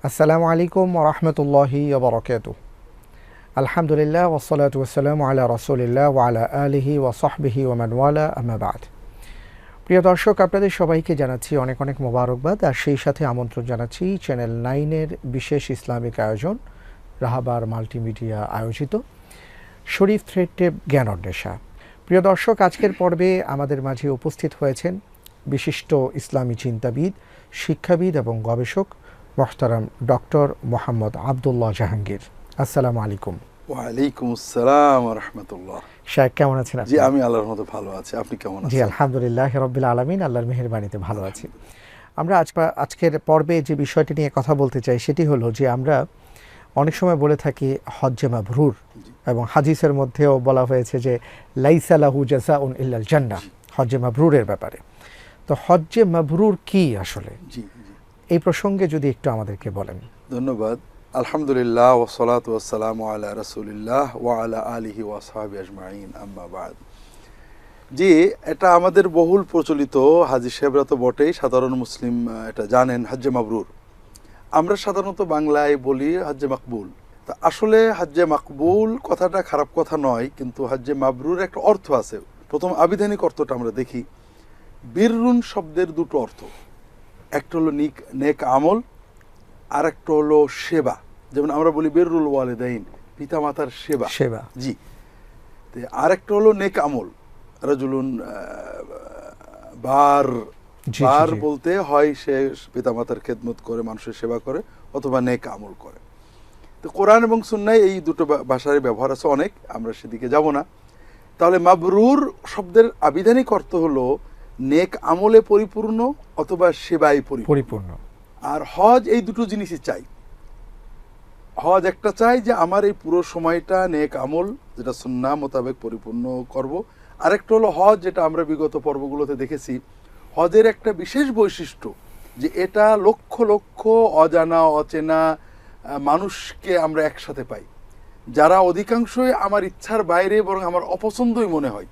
আসসালামু আলাইকুম ওয়া রাহমাতুল্লাহি ওয়া বারাকাতুহু। আলহামদুলিল্লাহ ওয়াসসালাতু ওয়াসসালামু আলা রাসূলিল্লাহ ওয়া আলা আলিহি ওয়া সাহবিহি ওয়া মান ওয়ালা, আম্মা বা'দ। প্রিয় দর্শক, আপনাদের সবাইকে জানাচ্ছি অনেক অনেক মোবারকবাদ, আর সেই সাথে আমন্ত্রণ জানাচ্ছি চ্যানেল 9-এর বিশেষ ইসলামিক আয়োজন রাহাবার মাল্টিমিডিয়া আয়োজিত শরীফ থ্রেড টেপ জ্ঞান অন্বেষা। প্রিয় দর্শক, আজকের পর্বে আমাদের মাঝে উপস্থিত হয়েছেন বিশিষ্ট ইসলামী চিন্তাবিদ, শিক্ষাবিদ এবং গবেষক মোহতারাম ডক্টর মোহাম্মদ আবদুল্লাহ জাহাঙ্গীর। আসসালামু আলাইকুম। ওয়ালাইকুম আসসালাম ওয়া রাহমাতুল্লাহ। শায়েখ, কেমন আছেন আপনি? জি, আমি আল্লাহর মতো ভালো আছি। আপনি কেমন আছেন? জি, আলহামদুলিল্লাহ রাব্বিল আলামিন, আল্লাহর মেহেরবানিতে ভালো আছি। আমরা আজকের পর্বে যে বিষয়টি নিয়ে কথা বলতে চাই সেটি হলো যে আমরা অনেক সময় বলে থাকি হজ্জে মাবরুর, এবং হাদিসের মধ্যেও বলা হয়েছে যে লাইসা লাহু জাযাউন ইল্লাল জান্নাহ, হজ্জে মাবরুরের ব্যাপারে। তো হজ্জে মাবরুর কি আসলে? জি, এই প্রসঙ্গে যদি একটু আমাদেরকে বলেন। ধন্যবাদ। আলহামদুলিল্লাহ ওয়াসসালাতু ওয়াসসালামু আলা রাসূলিল্লাহ ওয়া আলা আলিহি ওয়া আসহাবিহি আজমাইন, আম্মা বা'দ। জি, এটা আমাদের বহুল প্রচলিত, হাজী সাহেবরা তো বটেই, সাধারণ মুসলিম এটা জানেন হজ্জে মাবরুর। আমরা সাধারণত বাংলায় বলি হজ্জে মাকবুল। তা আসলে হজ্জে মাকবুল কথাটা খারাপ কথা নয়, কিন্তু হজ্জে মাবরুর একটা অর্থ আছে। প্রথম আবিধানিক অর্থটা আমরা দেখি। বিররুন শব্দের দুটো অর্থ, একটা হলো নেক আমল, আর একটা হলো সেবা। যেমন আমরা বলি বিররুল ওয়ালিদাইন, পিতা মাতার সেবা। জি। আর একটা হলো নেক আমল, রাজুলুন বার বলতে হয় সে পিতা মাতার খেদমত করে, মানুষের সেবা করে, অথবা নেক আমল করে। তো কোরআন এবং সুন্নায় এই দুটো ভাষার ব্যবহার আছে অনেক, আমরা সেদিকে যাব না। তাহলে মাবরুর শব্দের আবিধানিক অর্থ হলো নেক আমলে পরিপূর্ণ অথবা সেবায় পরিপূর্ণ। আর হজ এই দুটো জিনিসই চাই। হজ একটা চাই যে আমার এই পুরো সময়টা নেক আমল, যেটা সুন্নাহ মোতাবেক পরিপূর্ণ করব। আরেকটা হলো হজ, যেটা আমরা বিগত পর্বগুলোতে দেখেছি, হজের একটা বিশেষ বৈশিষ্ট্য যে এটা লক্ষ লক্ষ অজানা অচেনা মানুষকে আমরা একসাথে পাই, যারা অধিকাংশই আমার ইচ্ছার বাইরে, বরং আমার অপছন্দই মনে হয়।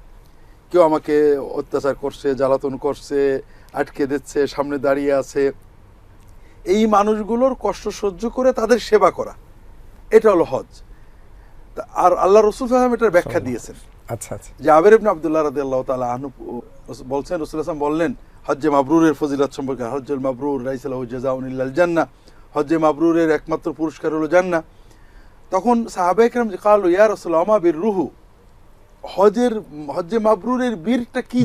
কেউ আমাকে অত্যাচার করছে, জ্বালাতন করছে, আটকে দিচ্ছে, সামনে দাঁড়িয়ে আছে। এই মানুষগুলোর কষ্ট সহ্য করে তাদের সেবা করা, এটা হলো হজ। আর আল্লাহ রাসূল সাল্লাল্লাহু আলাইহি ওয়াসাল্লাম এটার ব্যাখ্যা দিয়েছেন। আচ্ছা আচ্ছা। জাবের ইবনে আব্দুল্লাহ রাদিয়াল্লাহু তাআলা আনহু বলছেন, রাসূল সাল্লাল্লাহু আলাইহি ওয়াসাল্লাম বললেন হজ্জে মাবরুরের ফজিলত সম্পর্কে, হজ্জুল মাবরুর লাইসা লাহু জাযাউন ইল্লাল জান্নাহ, হজ্জে মাবরুরের একমাত্র পুরস্কার হলো জান্নাহ। তখন সাহাবায়ে কেরাম ক্বালু ইয়া রাসূলুল্লাহ মা বিররুহু, হজ্জে মাবরুরের বীরটা কি?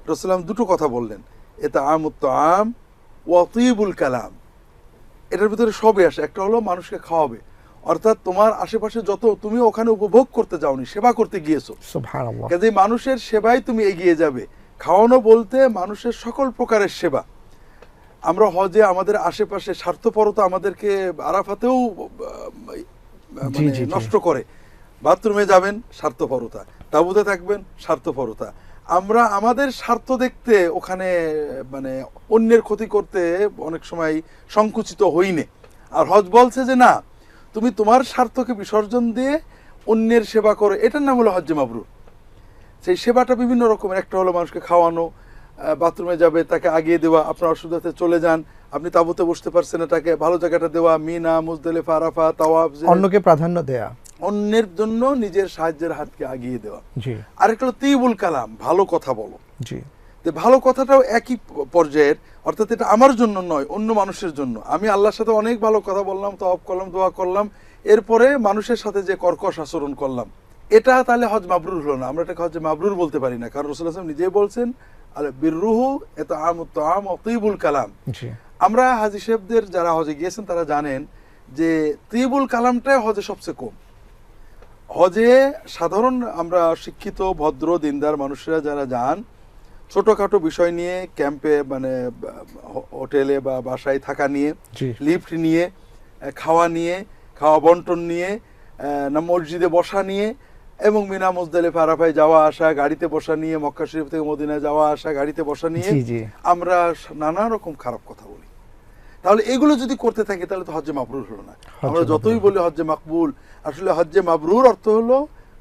রাসূলুল্লাহ দুটো কথা বললেন, এটা আমুত তাআম ওয়া তিবুল কালাম। এটার ভিতরে সবই আসে। একটা হলো মানুষকে খাওয়াবে, অর্থাৎ তোমার আশেপাশে যত, তুমি ওখানে উপভোগ করতে যাওনি, সেবা করতে গিয়েছো। সুবহানাল্লাহ। কাজে মানুষের সেবায় তুমি এগিয়ে যাবে। খাওয়ানো বলতে মানুষের সকল প্রকারের সেবা। আমরা হজে আমাদের আশেপাশে স্বার্থপরতা আমাদেরকে আরাফাতেও নষ্ট করে। বাথরুমে যাবেন, স্বার্থপরতা, তাঁবুতে থাকবেন, স্বার্থপরতা। আমরা আমাদের স্বার্থ দেখতে ওখানে অন্যের ক্ষতি করতে অনেক সময় সংকুচিত হইনে। আর হজ বলছে যে না, তুমি তোমার স্বার্থকে বিসর্জন দিয়ে অন্যের সেবা করো, এটার নাম হলো হজ্জে মাবরুর। সেই সেবাটা বিভিন্ন রকমের। একটা হলো মানুষকে খাওয়ানো, বাথরুমে যাবে তাকে আগিয়ে দেওয়া, আপনার অসুবিধাতে চলে যান, আপনি তাঁবুতে বসতে পারছেন না, তাকে ভালো জায়গাটা দেওয়া, মিনা, মুজদালিফা, আরাফা, তাওয়াফ, অন্যকে প্রাধান্য দেয়া, অন্যের জন্য নিজের সাহায্যের হাতকে আগিয়ে দেওয়া। আরেকটা হলো তিবুল কালাম, ভালো কথা বলো। ভালো কথাটাও একই পর্যায়ের, অর্থাৎ এটা আমার জন্য নয়, অন্য মানুষের জন্য। আমি আল্লাহর সাথে অনেক ভালো কথা বললাম, তাওয়াফ করলাম, দোয়া করলাম, এরপরে মানুষের সাথে যে কর্কশ আচরণ করলাম, এটা তাহলে হজ মাবরুর হলো না। আমরা এটাকে হজ মাবরুর বলতে পারি না, কারণ রাসূলুল্লাহ সাল্লাল্লাহু আলাইহি ওয়াসাল্লাম নিজেই বলছেন আল বিররুহু ইতআমুত তাআম ওয়া তিবুল কালাম। আমরা হাজী সাহেবদের যারা হজে গিয়েছেন তারা জানেন যে তিবুল কালামটাই হজে সবচেয়ে কম। হজে সাধারণ আমরা শিক্ষিত ভদ্র দিনদার মানুষরা যারা যান, ছোটখাটো বিষয় নিয়ে, ক্যাম্পে হোটেলে বা বাসায় থাকা নিয়ে, লিফট নিয়ে, খাওয়া নিয়ে, খাওয়া বন্টন নিয়ে, মসজিদে বসা নিয়ে, এবং মিনা, মুজদালিফা, আরাফায় যাওয়া আসা, গাড়িতে বসা নিয়ে, মক্কা শরীফ থেকে মদিনায় যাওয়া আসা গাড়িতে বসা নিয়ে আমরা নানা রকম খারাপ কথা বলি। তাহলে এগুলো যদি করতে থাকি তাহলে তো হজ্জে মাবরুর হলো না। আমরা যতই বলি হজ্জে মাকবুল, আসলে হজ্জে মাবরুর অর্থ হলো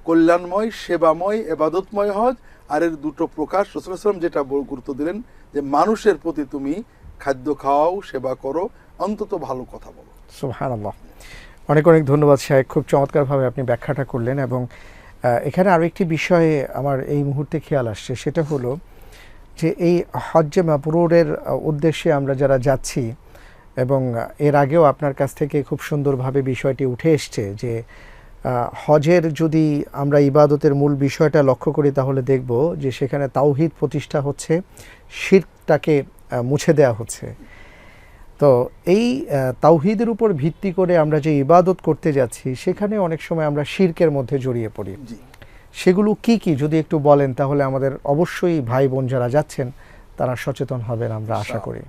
কল্যাণময়, সেবাময়, ইবাদতময় হজ। আর এর দুটো প্রকাশ রাসূলুল্লাহ সাল্লাল্লাহু আলাইহি ওয়াসাল্লাম যেটা গুরুত্ব দিলেন যে মানুষের প্রতি তুমি খাদ্য খাওয়াও, সেবা করো, অন্তত ভালো কথা বলো। সুবহানাল্লাহ। অনেক অনেক ধন্যবাদ শাহেখ, খুব চমৎকারভাবে আপনি ব্যাখ্যাটা করলেন। এবং এখানে আরও একটি বিষয়ে আমার এই মুহূর্তে খেয়াল আসছে, সেটা হলো যে এই হজ্জে মাবরুরের উদ্দেশ্যে আমরা যারা যাচ্ছি, এবং এর আগেও আপনার কাছ থেকে খুব সুন্দরভাবে বিষয়টি উঠে এসছে যে হজের যদি আমরা ইবাদতের মূল বিষয়টা লক্ষ্য করি তাহলে দেখব যে সেখানে তাওহীদ প্রতিষ্ঠা হচ্ছে, শিরকটাকে মুছে দেওয়া হচ্ছে। তো এই তাওহীদের উপর ভিত্তি করে আমরা যে ইবাদত করতে যাচ্ছি সেখানে অনেক সময় আমরা শিরকের মধ্যে জড়িয়ে পড়ি। সেগুলো কি কি যদি একটু বলেন তাহলে আমাদের অবশ্যই ভাই বোন যারা যাচ্ছেন তারা সচেতন হবেন আমরা আশা করি।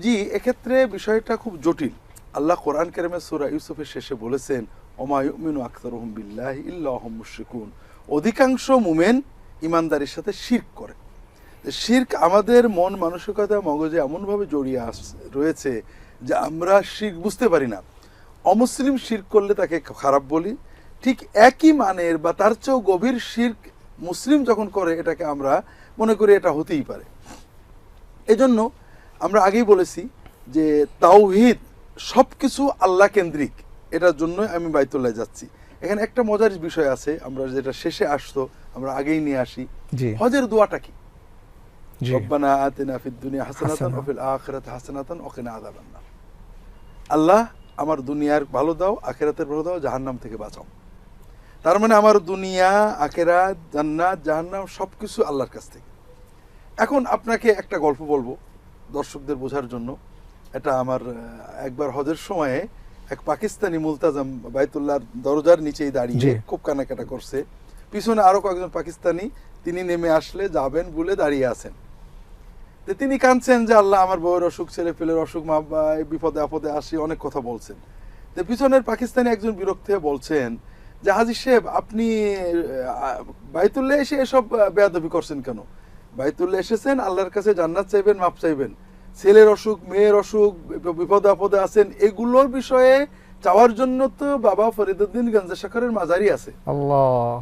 জি, এক্ষেত্রে বিষয়টা খুব জটিল। আল্লাহ কোরআন কারিমে সূরা ইউসুফের শেষে বলেছেন, ওমা ইউমিনু আকসারুহুম বিল্লাহি ইল্লা হুম মুশরিকুন, অধিকাংশ মুমিন ইমানদারির সাথে শিরক করে। শিরক আমাদের মন মানসিকতা মগজে এমনভাবে জড়িয়ে রয়েছে যে আমরা শিরক বুঝতে পারি না। অমুসলিম শিরক করলে তাকে খারাপ বলি, ঠিক একই মানের বা তার চেয়েও গভীর শিরক মুসলিম যখন করে এটাকে আমরা মনে করি এটা হতেই পারে। এজন্য আমরা আগেই বলেছি যে তাওহীদ সবকিছু আল্লাহ কেন্দ্রিক, এটার জন্যই আমি বাইতুল্লাহ যাচ্ছি। এখানে একটা মজার বিষয় আছে, আমরা যেটা শেষে আসতো আমরা আগেই নিয়ে আসি। হজের দোয়াটা কি? রব্বানা আতিনা ফিদ দুনিয়া হাসানাতান ওয়া ফিল আখিরাতি হাসানাতান ওয়া কিনা আযাবান নার। আল্লাহ আমার দুনিয়ার ভালো দাও, আখিরাতের ভালো দাও, জাহান্নাম থেকে বাঁচাও। তার মানে আমার দুনিয়া, আখিরাত, জান্নাত, জাহান্নাম সবকিছু আল্লাহর কাছ থেকে। এখন আপনাকে একটা গল্প বলবো দর্শকদের বোঝার জন্য। এটা আমার একবার হজের সময়ে এক পাকিস্তানি মুলতাজাম বাইতুল্লাহর দরজার নিচেই দাঁড়িয়ে খুব কানাকাটা করছে। পিছনে আরো কয়েকজন পাকিস্তানি তিনি নেমে আসলে যাবেন বলে দাঁড়িয়ে আছেন। তিনি কাঁদছেন যে আল্লাহ আমার বউয়ের অসুখ, ছেলে পেলের অসুখ, মা বিপদে আপদে আসি, অনেক কথা বলছেন। পিছনের পাকিস্তানি একজন বিরক্ত হয়ে বলছেন যে হাজী সাহেব, আপনি বাইতুল্লাহ এসে এসব বেয়াদবি করছেন কেন? বাইতুল্লাহ এসেছেন আল্লাহর কাছে জান্নাত চাইবেন, মাপ চাইবেন। ছেলের অসুখ, মেয়ের অসুখ, বিপদে আপদে আছেন, এগুলোর বিষয়ে চাওয়ার জন্য তো বাবা ফরিদউদ্দিন গঞ্জেশকরের মাজারি আছে। আল্লাহ।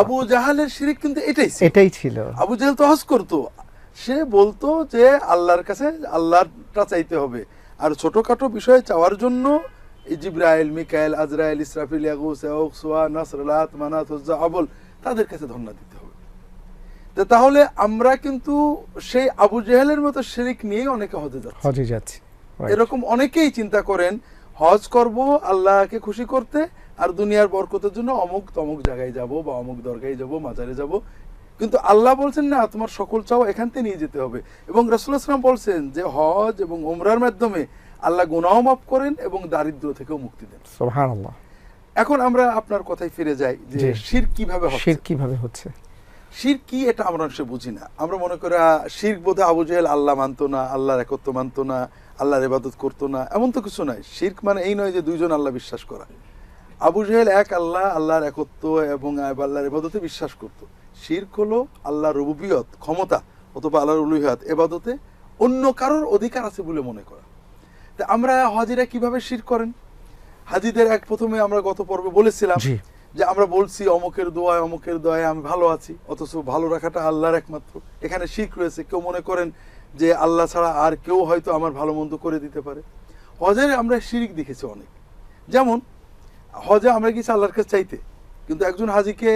আবু জাহালের শিরক কিন্তু এটাই ছিল। আবু জাহাল তো হজ করতো, সে বলতো যে আল্লাহর কাছে আল্লাহটা চাইতে হবে, আর ছোটখাটো বিষয়ে চাওয়ার জন্য জিবরাইল, মিকাইল, আজরাইল, ইসরাফিল, ইয়াগুস, ইয়াউক, সুয়া, নাসর, লাত, মানাত, উজ্জা, আবল, তাদের কাছে ধন্যবাদ দিতে হবে। তাহলে আমরা কিন্তু সেই আবু জাহেলের মতো শিরক নিয়ে অনেকে হজে যাচ্ছে। এরকম অনেকেই চিন্তা করেন হজ করব আল্লাহকে খুশি করতে, আর দুনিয়ার বরকতের জন্য অমুক তমুক জায়গায় যাব বা অমুক দরগায় যাব, মাজারে যাব। কিন্তু আল্লাহ বলছেন না, তোমার সকল চাও এখান থেকে নিয়ে যেতে হবে। এবং রাসূলুল্লাহ সাল্লাল্লাহু আলাইহি ওয়াসাল্লাম বলছেন যে হজ এবং উমরার মাধ্যমে আল্লাহ গুনাহ মাফ করেন এবং দারিদ্র থেকেও মুক্তি দেন। সুবহানাল্লাহ। এখন আমরা আপনার কথায় ফিরে যাই যে শিরক কিভাবে হচ্ছে। শিরক কি এটা আমরা অবশ্যই বুঝি না। আমরা মনে করি শিরক বোধহয় আবু জাহেল আল্লাহ মানতো না, আল্লাহর একত্ব মানতো না, আল্লাহর ইবাদত করতো না, এমন তো কিছু নাই। শিরক মানে এই নয় যে দুইজন আল্লাহ বিশ্বাস করা। আবু জাহেল এক আল্লাহ, আল্লাহর একত্ব এবং আল্লাহর ইবাদতে বিশ্বাস করত। শিরক হলো আল্লাহর রুবুবিয়ত, ক্ষমতা, অথবা আল্লাহর উলুহিয়াত, ইবাদতে অন্য কারোর অধিকার আছে বলে মনে করা। তা আমরা হাজিরা কিভাবে শিরক করেন? হাজিদের প্রথমে আমরা গত পর্বে বলেছিলাম যে আমরা বলছি অমুকের দোয়ায় আমি ভালো আছি, অথচ ভালো রাখাটা আল্লাহর একমাত্র। এখানে শিরক রয়েছে। কেউ মনে করেন যে আল্লাহ ছাড়া আর কেউ হয়তো আমার ভালো মন্দ করে দিতে পারে। হজে আমরা শিরক দেখেছি অনেক। যেমন হজে আমরা গেছি আল্লাহর কাছে চাইতে, কিন্তু একজন হাজিকে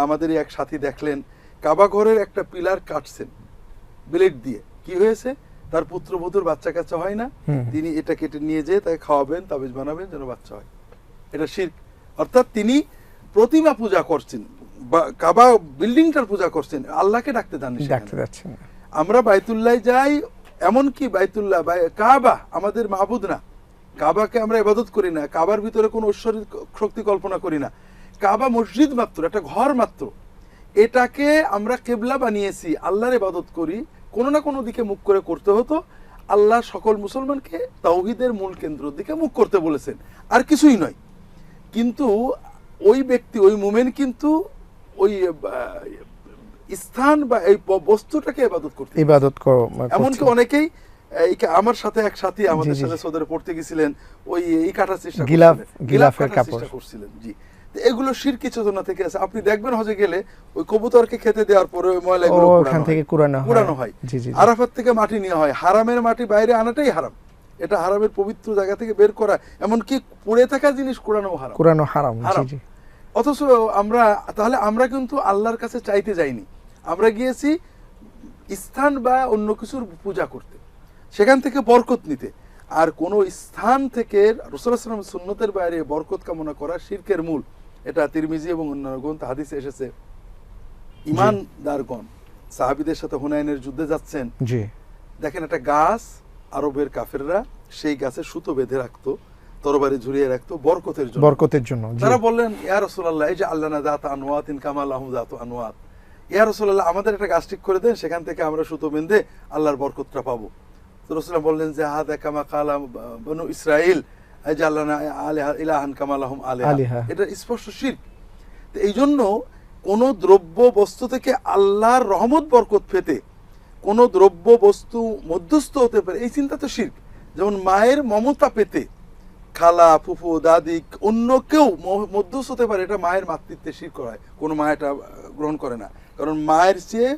আমাদের এক সাথী দেখলেন কাবা ঘরের একটা পিলার কাটছেন ব্লেড দিয়ে। কি হয়েছে? তার পুত্রবধূর বাচ্চা কাচ্চা হয় না, তিনি এটা কেটে নিয়ে যেয়ে তাকে খাওয়াবেন, তাবিজ বানাবেন যেন বাচ্চা হয়। এটা শিরক। অর্থাৎ তিনি প্রতিমা পূজা করছেন, কাবা বিল্ডিংটার পূজা করছেন, আল্লাহকে ডাকতে যাচ্ছেন। আমরা বাইতুল্লাহ যাই, এমনকি বাইতুল্লাহ কাবা আমাদের মাবুদ না, কাবাকে আমরা ইবাদত করি না, কাবার ভিতরে কোনো ঐশ্বরিক শক্তি কল্পনা করি না। কাবা মসজিদ মাত্র, একটা ঘর মাত্র। এটাকে আমরা কিবলা বানিয়েছি, আল্লাহর ইবাদত করি। কোনো না কোনো দিকে মুখ করে করতে হতো। আল্লাহ সকল মুসলমানকে তাওহীদের মূল কেন্দ্রের দিকে মুখ করতে বলেছেন, আর কিছুই নয়। কিন্তু ওই ব্যক্তি, ওই মুমিন কিন্তু ওই স্থান বা এই বস্তুটাকে ইবাদত করো। এমনকি অনেকেই আমার সাথে এক সাথী আমাদের সাথে সৌদি আরবে পড়তে গেছিলেন, ওই কাটার চেষ্টা করছিলেন। জি, এগুলো শিরকি চেতনা থেকে আছে। আপনি দেখবেন হজে গেলে ওই কবুতরকে খেতে দেওয়ার পরে ওই ময়লাগুলো কুড়ানো হয়, আরাফাত থেকে মাটি নেওয়া হয়, হারামের মাটি বাইরে আনাটাই হারাম, এটা হারামের পবিত্র জায়গা থেকে বের করা, এমনকি পড়ে থাকা জিনিস কুড়ানো হারাম। অথচ তাহলে আমরা কিন্তু আল্লাহর কাছে চাইতে যাইনি, আমরা গিয়েছি স্থান বা অন্য কিছুর পূজা করতে, সেখান থেকে বরকত নিতে। আর কোন স্থান থেকে রাসূলুল্লাহ সাল্লাল্লাহু আলাইহি ওয়াসাল্লাম সুন্নতের বাইরে বরকত কামনা করা শিরকের মূল। এটা তিরমিজি এবং অন্যান্য গ্রন্থে হাদিসে এসেছে। ঈমানদারগণ সাহাবীদের সাথে হুনাইনের যুদ্ধে যাচ্ছেন, দেখেন একটা গাছ, আরবের কাফেররা সেই গাছে সুতো বেঁধে রাখতো, তরবারি ঝুলিয়ে রাখতো বরকতের জন্য। তারা বললেন, ইয়া রাসূলুল্লাহ ইজআল লানা যাতা আনওয়াতিন কামা লাহুম যাতু আনওয়াত, ইয়া রাসূলুল্লাহ আমাদের একটা গাছ ঠিক করে দেন, সেখান থেকে আমরা সুতো বেঁধে আল্লাহর বরকতটা পাবো। রাসূলুল্লাহ বললেন যে হাদা কামা কালা বনু ইসরাঈল ইজআল লানা ইলাহান কামা লাহুম আলিহা, এটা স্পষ্ট শিরক। তো এই জন্য কোন দ্রব্য বস্তু থেকে আল্লাহর রহমত বরকত পেতে কোন দ্রব্য বস্তু মধ্যস্থ হতে পারে, এই চিন্তা তো শিরক। যেমন মায়ের মমতা পেতে খালা, ফুফু, দাদি, অন্য কেউ মধ্যস্থ হতে পারে, এটা মায়ের মাতৃত্বে শিরক হয়, কোনো মা এটা গ্রহণ করে না। কারণ মায়ের চেয়ে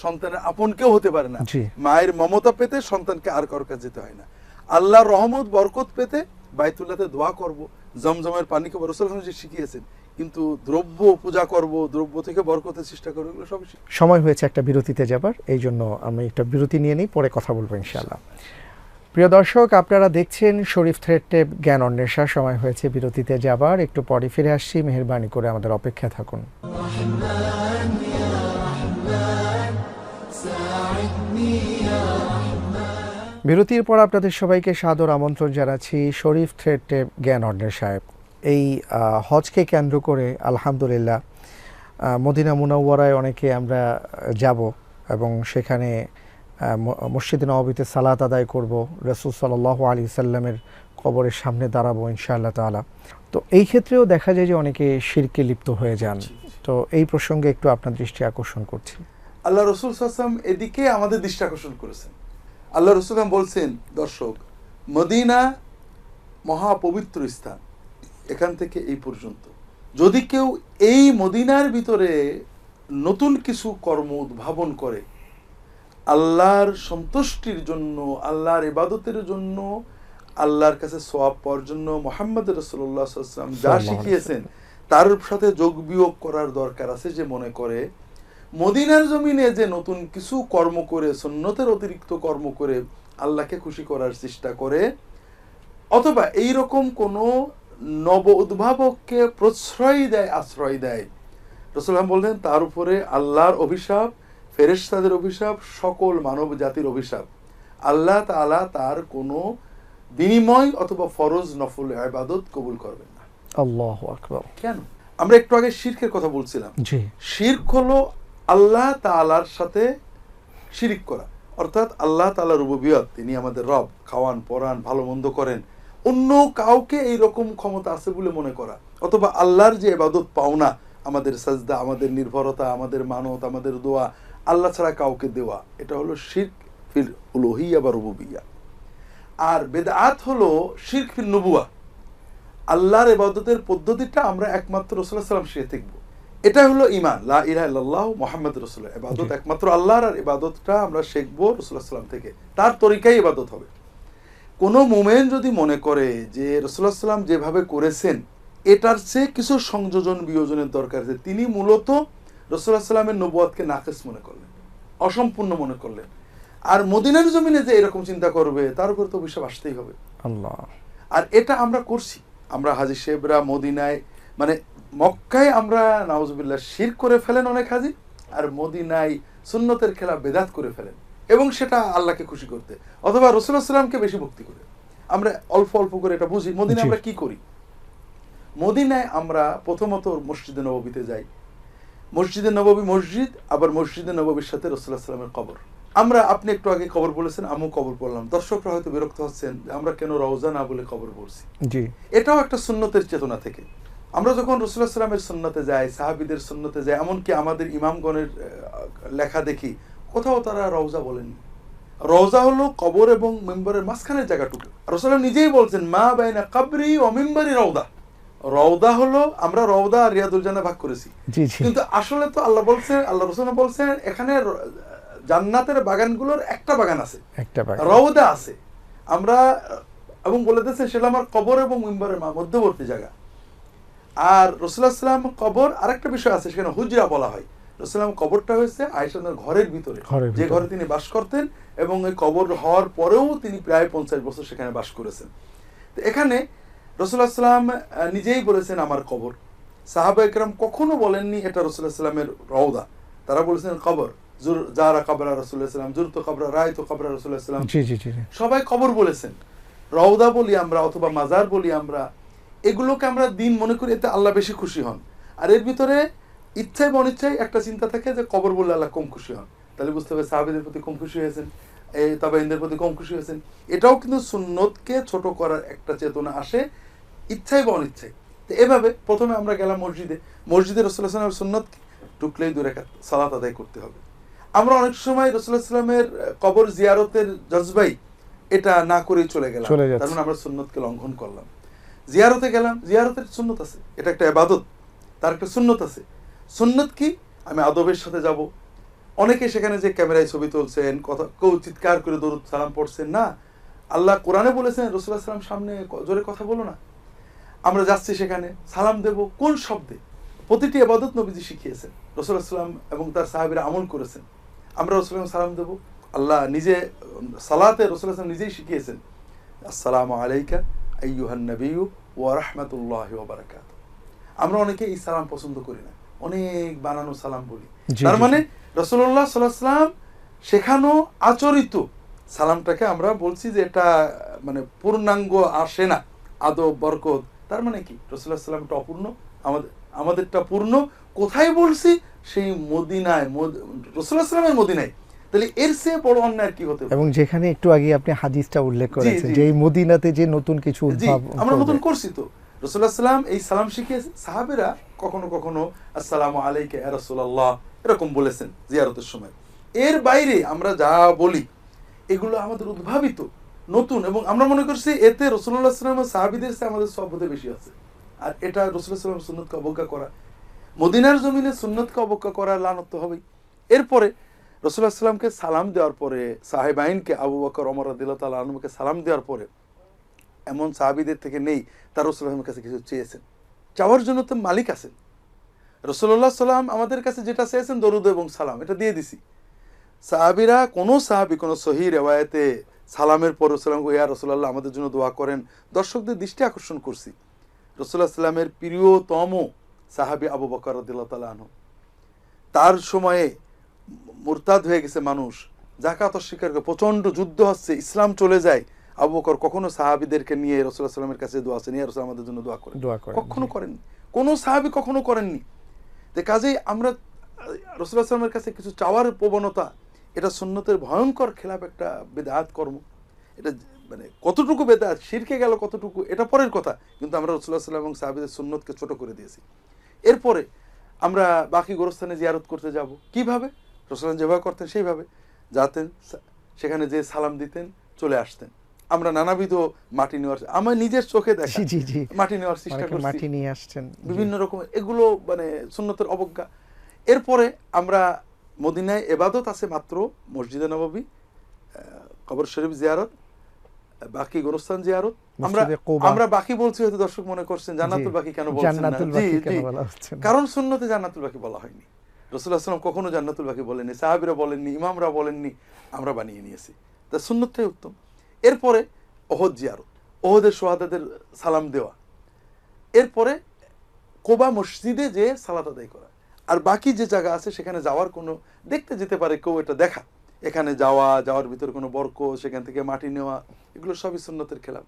সন্তানের আপন কেউ হতে পারে না। মায়ের মমতা পেতে সন্তানকে আর কারোর কাছে যেতে হয় না। আল্লাহর রহমত বরকত পেতে বাইতুল্লাহতে দোয়া করব, জমজমের পানিকে রাসূলুল্লাহ শিখিয়েছেন, কিন্তু দ্রব্য পূজা করব, দ্রব্য থেকে বরকতের চেষ্টা করব, এগুলো সব। সময় হয়েছে একটা বিরতিতে যাবার, এই জন্য আমি একটা বিরতি নিয়ে নিই, পরে কথা বলবো ইনশাআল্লাহ। প্রিয় দর্শক, আপনারা দেখছেন শরীফ থ্রেড টেপ জ্ঞান অন্বেষা। সময় হয়েছে বিরতিতে যাবার, একটু পরে ফিরে আসছি, মেহেরবানি করে আমাদের অপেক্ষায় থাকুন। বিরতির পর আপনাদের সবাইকে সাদর আমন্ত্রণ জানাচ্ছি শরীফ থ্রেড টেপ জ্ঞান অন্বেষায়। এই হজকে কেন্দ্র করে আলহামদুলিল্লাহ মদিনা মুনাওয়ারায় অনেকে আমরা যাব এবং সেখানে মসজিদে নববীতে সালাত আদায় করব, রাসূল সাল্লাল্লাহু আলাইহি সাল্লামের কবরের সামনে দাঁড়াবো ইনশাআল্লাহ তাআলা। তো এই ক্ষেত্রেও দেখা যায় যে অনেকে শিরকে লিপ্ত হয়ে যান। তো এই প্রসঙ্গে একটু আপনার দৃষ্টি আকর্ষণ করছি। আল্লাহ রাসূল সাল্লাল্লাহু আলাইহি ওয়াসাল্লাম এদিকে আমাদের দৃষ্টি আকর্ষণ করেছেন। আল্লাহ রাসূল বলছেন, দর্শক, মদিনা মহাপবিত্র স্থান, এখান থেকে এই পর্যন্ত যদি কেউ এই মদিনার ভিতরে নতুন কিছু কর্ম উদ্ভাবন করে, আল্লাহর সন্তুষ্টির জন্য, আল্লাহর ইবাদতের জন্য, আল্লাহর কাছে সওয়াব পাওয়ার জন্য মুহাম্মদ রাসূলুল্লাহ সাল্লাল্লাহু আলাইহি ওয়াসাল্লাম যা শিখিয়েছেন তার সাথে যোগ বিয়োগ করার দরকার আছে, যে মনে করে মদিনার জমিনে যে নতুন কিছু কর্ম করে, সুন্নতের অতিরিক্ত কর্ম করে আল্লাহকে খুশি করার চেষ্টা করে, অথবা এই রকম কোন নব উদ্ভাবককে প্রশ্রয় দেয়, আশ্রয় দেয়, রাসূলুল্লাহ বললেন তার উপরে আল্লাহর অভিশাপ, ফেরেশতাদের অভিশাপ, সকল মানব জাতির অভিশাপ। আল্লাহ তাআলা তার কোনো বিনিময় অথবা ফরজ নফল ইবাদত কবুল করবেন না। আল্লাহু আকবার। কেন? আমরা একটু আগে শিরকের কথা বলছিলাম। শিরক হলো আল্লাহ তাআলার সাথে শিরিক করা, অর্থাৎ আল্লাহ তাআলার রুবুবিয়ত, তিনি আমাদের রব, খাওয়ান পরান ভালো মন্দ করেন, অন্য কাউকে এই রকম ক্ষমতা আছে বলে মনে করা, অথবা আল্লাহর যে ইবাদত পাওনা, আমাদের সাজদা, আমাদের নির্ভরতা, আমাদের মানত, আমাদের দোয়া আল্লাহ ছাড়া কাউকে দেওয়া, এটা হলো শিরক ফিল উলুহিয়্যা বা রুবুবিয়্যা। আর বিদআত হলো শিরক ফিল নবুওয়া, আল্লাহর ইবাদতের পদ্ধতিটা আমরা একমাত্র রাসূলুল্লাহ সাল্লাল্লাহু আলাইহি ওয়াসাল্লাম শিখিয়ে থাকবো। এটা হলো ঈমান, লা ইলাহা ইল্লাল্লাহ মুহাম্মাদুর রাসূলুল্লাহ। ইবাদত একমাত্র আল্লাহর, আর ইবাদতটা আমরা শিখবো রাসূলুল্লাহ সাল্লাল্লাহু আলাইহি ওয়াসাল্লাম থেকে, তার তরিকায় ইবাদত হবে। কোন মুমিন যদি মনে করে যে রাসূলুল্লাহ সাল্লাল্লাহু আলাইহি ওয়াসাল্লাম যেভাবে করেছেন এটার চেয়ে কিছু সংযোজন বিয়োজনের দরকার আছে, তিনি মূলত রাসূলুল্লাহ সাল্লাল্লাহু আলাইহি ওয়াসাল্লামের নবুয়তকে নাকিস মনে করলেন, অসম্পূর্ণ মনে করলেন। আর মদিনার জমিনে যে এরকম চিন্তা করবে তার উপর তো অভিশাপ আসতেই হবে। আল্লাহ। আর এটা আমরা করছি, আমরা হাজী সাহেবরা মদিনায়, মানে মক্কায় আমরা নাউজুবিল্লাহ শিরক করে ফেলেন অনেক হাজী, আর মদিনায় সুন্নতের খেলাফ বেদাত করে ফেলেন, এবং সেটা আল্লাহকে খুশি করতে অথবা রাসূলুল্লাহ সাল্লাল্লাহু আলাইহি ওয়াসাল্লামকে বেশি ভক্তি করে। আমরা অল্প অল্প করে এটা বুঝি। মদিনায় আমরা কি করি? মদিনায় আমরা প্রথমত মসজিদে নববীতে যাই। মসজিদে নববী মসজিদ, আবার মসজিদে নববীর সাথে রাসূলুল্লাহ সাল্লাল্লাহু আলাইহি ওয়াসাল্লামের কবর। আমরা, আপনি একটু আগে কবর বলেছেন, আমিও কবর পড়লাম, দর্শকরা হয়তো বিরক্ত হচ্ছেন আমরা কেন রওজা না বলে কবর পড়ছি। জি, এটাও একটা সুন্নতের চেতনা থেকে। আমরা যখন রাসূলুল্লাহ সাল্লাল্লাহু আলাইহি ওয়াসাল্লামের সুন্নতে যাই, সাহাবীদের সুন্নতে যাই, এমনকি আমাদের ইমামগণের লেখা দেখি কোথাও তারা রওজা বলেননি। রওজা হলো কবর এবং মিম্বরের মাঝখানের জায়গাটুকু। রাসূলুল্লাহ নিজেই বলছেন, মা বাইনা কবরি ওয়া মিম্বরি রওজা, রওদা হলো, আমরা রওদা আর রিয়াদুল জান্নাহ ভাগ করেছি, কিন্তু আসলে তো আল্লাহ বলছেন, আল্লাহ রাসূল বলছেন এখানে জান্নাতের বাগানগুলোর একটা বাগান আছে, রওদা আছে। আমরা এবং বলে দিয়েছেন সেটা আমার কবর এবং মিম্বরের মধ্যবর্তী জায়গা। আর রাসূলুল্লাহ সাল্লাল্লাহু আলাইহি ওয়াসাল্লাম কবর আরেকটা বিষয় আছে, সেখানে হুজরা বলা হয়। রাসূলুল্লাহ কবরটা হয়েছে আয়েশার ঘরের ভিতরে, যে ঘরে তিনি বাস করতেন, এবং এই কবর হওয়ার পরেও তিনি প্রায় 50 বছর সেখানে বাস করেছেন। তো এখানে রাসূলুল্লাহ সাল্লাল্লাহু আলাইহি ওয়াসাল্লাম নিজেই বলেছেন আমার কবর। সাহাবা একরাম কখনো বলেননি এটা রাসূলুল্লাহ সাল্লাল্লাহু আলাইহি ওয়াসাল্লামের রওদা, তারা বলেছেন কবর। যারা কবরা রাসূলুল্লাহ সাল্লাল্লাহু আলাইহি ওয়াসাল্লাম, জুরতু কবরা রাআইতু কবরা রাসূলুল্লাহ সাল্লাল্লাহু আলাইহি ওয়াসাল্লাম, সবাই কবর বলেছেন। রওদা বলি আমরা অথবা মাজার বলি আমরা, এগুলোকে আমরা দিন মনে করি, এতে আল্লাহ বেশি খুশি হন। আর এর ভিতরে ইচ্ছায় বা অনিচ্ছায় একটা চিন্তা থাকে যে কবর বললে আল্লাহ কম খুশি হন, তাহলে বুঝতে হবে সাহাবীদের প্রতি কম খুশি হয়েছেন, তাবেঈনদের প্রতি কম খুশি হয়েছেন। এটাও কিন্তু সুন্নতকে ছোট করার একটা চেতনা আসে, ইচ্ছায় বা অনিচ্ছায়। তো এভাবে প্রথমে আমরা গেলাম মসজিদে। রাসূলুল্লাহ সাল্লাল্লাহু আলাইহি ওয়াসাল্লামের সুন্নত ঢুকলেই 2 রাকাত সালাত আদায় করতে হবে। আমরা অনেক সময় রাসূলুল্লাহ সাল্লাল্লাহু আলাইহি ওয়াসাল্লামের কবর জিয়ারতের জজবাই এটা না করেই চলে গেলাম, তার মানে আমরা সুন্নতকে লঙ্ঘন করলাম। জিয়ারতে গেলাম, জিয়ারতের সুন্নত আছে, এটা একটা ইবাদত, তার একটা সুন্নত আছে। সুন্নত কি? আমি আদবের সাথে যাব। অনেকে সেখানে যে ক্যামেরায় ছবি তুলছেন, কথা কেউ চিৎকার করে দরুদ সালাম পড়ছেন না। আল্লাহ কোরআনে বলেছেন রাসূলুল্লাহ সাল্লাল্লাহু আলাইহি ওয়াসাল্লাম সামনে জোরে কথা বলো না। আমরা যাচ্ছি সেখানে সালাম দেব কোন শব্দে? প্রতিটি ইবাদত নবীজি শিখিয়েছেন, রাসূলুল্লাহ সাল্লাল্লাহু আলাইহি ওয়াসাল্লাম এবং তার সাহাবীরা আমল করেছেন। আমরা রাসূলুল্লাহ সালাম দেব, আল্লাহ নিজে সালাতে রাসূলুল্লাহ সাল্লাল্লাহু নিজেই শিখিয়েছেন, আসসালামু আলাইকা আইয়ুহান নাবিয়্যু ওয়া রাহমাতুল্লাহি ওয়া বারাকাতুহু। আমরা অনেকে এই সালাম পছন্দ করি না, অনেক বানানো সালাম বলি। তার মানে রাসূলুল্লাহ সাল্লাল্লাহু আলাইহি ওয়াসাল্লাম শেখানো আচরিত সালামটাকে আমরা বলছি যে এটা মানে পূর্ণাঙ্গ আসে না, আদব বরকত। তার মানে কি? রাসূলুল্লাহ সাল্লাল্লাহু আলাইহি ওয়াসাল্লামটা অপূর্ণ, আমাদেরটা পূর্ণ। কোথায় বলছি? সেই মদিনায়, রাসূলুল্লাহ সাল্লাল্লাহু আলাইহি ওয়াসাল্লামের মদিনায়। তাহলে এর চেয়ে বড় অন্যায় কি হতে পারে? এবং যেখানে একটু আগে আপনি হাদিসটা উল্লেখ করেছেন যে এই মদিনাতে যে নতুন কিছু উদ্ভাব আমরা নতুন করছি, তো রাসূলুল্লাহ সাল্লাল্লাহু আলাইহি ওয়াসাল্লাম এই সালাম শিখিয়েছেন। সাহাবীরা কখনো কখনো আসসালামু আলাইকা ইয়া রাসূলুল্লাহ এরকম বলেছেন জিয়ারতের সময়। এর বাইরে আমরা যা বলি এগুলো আমাদের উদ্ভাবিত, নতুন, এবং আমরা মনে করছি এতে রাসূলুল্লাহ সাল্লাল্লাহু আলাইহি ওয়াসাল্লাম সাহাবীদের চেয়ে আমাদের সওয়াব বেশি আছে। আর এটা রাসূলুল্লাহ সাল্লাল্লাহু আলাইহি ওয়াসাল্লাম সুন্নতকে অবজ্ঞা করা, মদিনার জমিনে সুন্নতকে অবজ্ঞা করা, লানত তো হবেই। এরপরে রাসূলুল্লাহ সাল্লাল্লাহু আলাইহি ওয়াসাল্লামকে সালাম দেওয়ার পরে, সাহেবাইনকে আবু বকর ওমর রাদিয়াল্লাহু তাআলা আনহুকে সালাম দেওয়ার পরে এমন সাহাবীদের থেকে নেই তার রাসূলুল্লাহর কাছে কিছু চেয়েছেন। চাওয়ার জন্য তো মালিক আছেন। রাসূলুল্লাহ সাল্লাল্লাহু আলাইহি ওয়াসাল্লাম আমাদের কাছে যেটা চেয়েছেন দরুদ এবং সালাম, এটা দিয়ে দিছি। সাহাবীরা কোনো সাহাবী কোনো সহিহ রিওয়ায়াতে সালামের পর রাসূলুল্লাহ ইয়া রাসূলুল্লাহ আমাদের জন্য দোয়া করেন, দর্শকদের দৃষ্টি আকর্ষণ করছি। রাসূলুল্লাহ সাল্লামের প্রিয়তম সাহাবী আবু বকর রাদিয়াল্লাহু তাআলা আনহু, তার সময়ে মুরতাদ হয়ে গেছে মানুষ, যাকাত অস্বীকার করে, প্রচন্ড যুদ্ধ হচ্ছে, ইসলাম চলে যায়। আবু বকর কখনো সাহাবীদেরকে নিয়ে রাসূলুল্লাহ সাল্লাল্লাহু আলাইহি ওয়াসাল্লামের কাছে দোয়া চান, ইয়া রাসূল আমাদের জন্য দোয়া করেন, কখনো করেননি, কোনো সাহাবী কখনো করেননি। তো কাজেই আমরা রাসূলুল্লাহ সাল্লাল্লাহু আলাইহি ওয়াসাল্লামের কাছে কিছু চাওয়ার প্রবণতা, এটা সুন্নতের ভয়ঙ্কর খেলাফ একটা বেদাত কর্ম। এটা মানে কতটুকু বেদাত, শিরকে গেল কতটুকু, এটা পরের কথা, কিন্তু আমরা রাসূলুল্লাহ সাল্লাল্লাহু আলাইহি ওয়াসাল্লাম এবং সাহাবীদের সুন্নতকে ছোট করে দিয়েছি। এরপরে আমরা বাকি গোরস্থানে জিয়ারত করতে যাব, কিভাবে? রাসূলুল্লাহ যেভাবে করতেন সেইভাবে যাতেন, সেখানে যে সালাম দিতেন, চলে আসতেন। আমরা নানাবিধ মাটি নেওয়ার, আমার নিজের চোখে দেখা মাটি নেওয়ার চেষ্টা করছি, মাটি নিয়ে আসছেন বিভিন্ন রকম, এগুলো মানে সুন্নতের অবজ্ঞা। এরপরে আমরা মদিনায় ইবাদত আছে মাত্র মসজিদে নববী, কবর শরীফ জিয়ারত, বাকি গোরস্থান জিয়ারত। আমরা বাকি বলছি, হয়তো দর্শক মনে করছেন জান্নাতুল বাকি কেন বলছেন না? কারণ সুন্নতে জান্নাতুল বাকি বলা হয়নি। রাসূলুল্লাহ সাল্লাল্লাহু আলাইহি ওয়াসাল্লাম কখনো জান্নাতুল বাকি বলেননি, সাহাবীরা বলেননি, ইমামরা বলেননি, আমরা বানিয়ে নিয়েছি। তা সুন্নতটাই উত্তম। এরপরে ওহদ জিয়ারত, ওহদের শুহাদাদের সালাম দেওয়া, এরপরে কোবা মসজিদে যে সালাত আদায় করা। আর বাকি যে জায়গা আছে সেখানে যাওয়ার কোনো, দেখতে যেতে পারে কেউ, এটা দেখা, এখানে যাওয়ার ভিতরে কোনো বরকত, সেখান থেকে মাটি নেওয়া, এগুলো সবই সুন্নতের খেলাফ।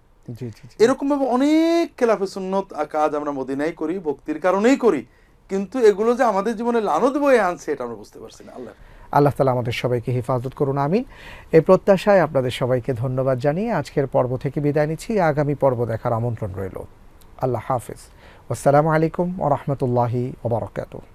এরকম ভাবে অনেক খেলাফে সুন্নত কাজ আমরা মদিনায় করি, ভক্তির কারণেই করি, কিন্তু এগুলো যে আমাদের জীবনে লানত বয়ে আনছে এটা আমরা বুঝতে পারছি না। আল্লাহ তাআলা আমাদের সবাইকে হেফাজত করুন, আমিন। এই প্রত্যাশায় আপনাদের সবাইকে ধন্যবাদ জানিয়ে আজকের পর্ব থেকে বিদায় নিচ্ছি। আগামী পর্ব দেখার আমন্ত্রণ রইল। আল্লাহ হাফেজ। আসসালামু আলাইকুম ওয়া রাহমাতুল্লাহি ওয়া বারাকাতুহু।